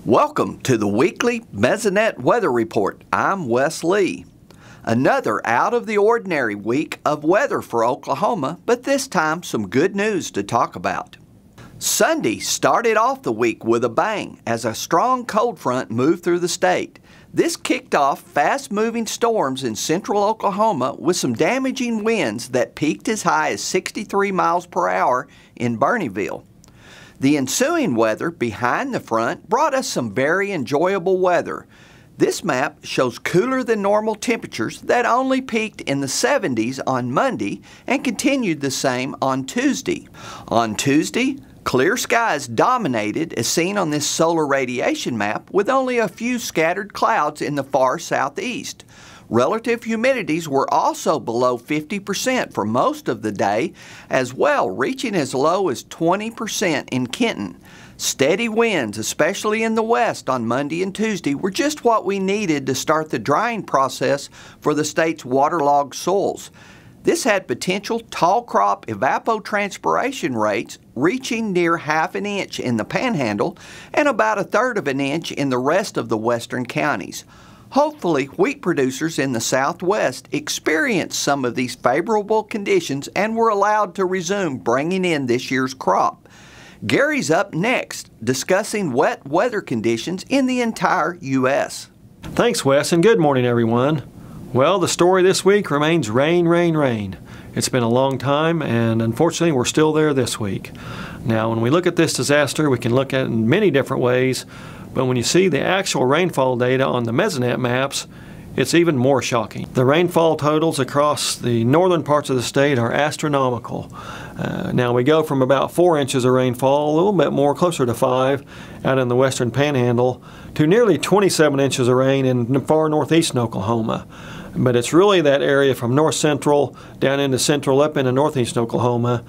Welcome to the weekly Mesonet Weather Report. I'm Wes Lee. Another out-of-the-ordinary week of weather for Oklahoma, but this time some good news to talk about. Sunday started off the week with a bang as a strong cold front moved through the state. This kicked off fast-moving storms in central Oklahoma with some damaging winds that peaked as high as 63 miles per hour in Bernieville. The ensuing weather behind the front brought us some very enjoyable weather. This map shows cooler than normal temperatures that only peaked in the 70s on Monday and continued the same on Tuesday. On Tuesday, clear skies dominated as seen on this solar radiation map with only a few scattered clouds in the far southeast. Relative humidities were also below 50% for most of the day as well, reaching as low as 20% in Kenton. Steady winds, especially in the west on Monday and Tuesday, were just what we needed to start the drying process for the state's waterlogged soils. This had potential tall crop evapotranspiration rates reaching near ½ an inch in the Panhandle and about1/3 of an inch in the rest of the western counties. Hopefully, wheat producers in the southwest experienced some of these favorable conditions and were allowed to resume bringing in this year's crop. Gary's up next, discussing wet weather conditions in the entire U.S. Thanks, Wes, and good morning, everyone. Well, the story this week remains rain, rain, rain. It's been a long time, and unfortunately, we're still there this week. Now, when we look at this disaster, we can look at it in many different ways, but when you see the actual rainfall data on the Mesonet maps, it's even more shocking. The rainfall totals across the northern parts of the state are astronomical. Now we go from about 4 inches of rainfall, a little bit more, closer to 5, out in the western Panhandle, to nearly 27 inches of rain in far northeastern Oklahoma. But it's really that area from north central down into central up into northeastern Oklahoma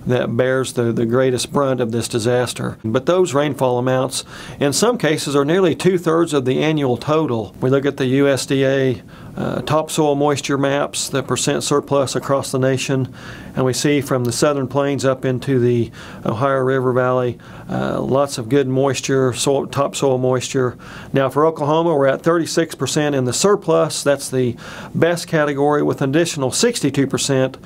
that bears the greatest brunt of this disaster. But those rainfall amounts in some cases are nearly 2/3 of the annual total. We look at the USDA topsoil moisture maps, the percent surplus across the nation, and we see from the southern plains up into the Ohio River Valley, lots of good moisture, topsoil moisture. Now for Oklahoma, we're at 36% in the surplus. That's the best category, with an additional 62%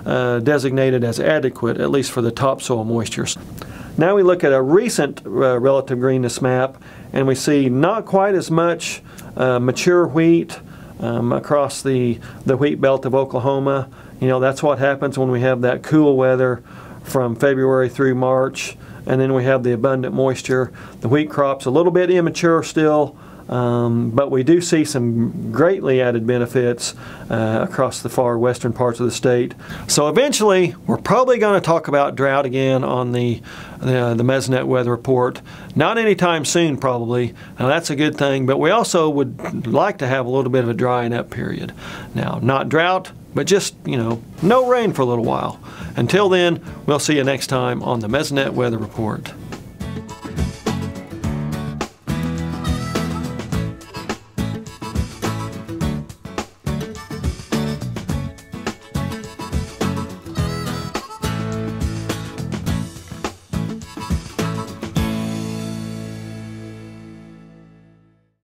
designated as adequate, at least for the topsoil moistures. Now we look at a recent relative greenness map, and we see not quite as much mature wheat across the wheat belt of Oklahoma. You know, that's what happens when we have that cool weather from February through March, and then we have the abundant moisture. The wheat crop's a little bit immature still, but we do see some greatly added benefits across the far western parts of the state. So eventually, we're probably going to talk about drought again on the Mesonet Weather Report. Not anytime soon, probably. Now that's a good thing, but we also would like to have a little bit of a drying up period. Now, not drought, but just, you know, no rain for a little while. Until then, we'll see you next time on the Mesonet Weather Report.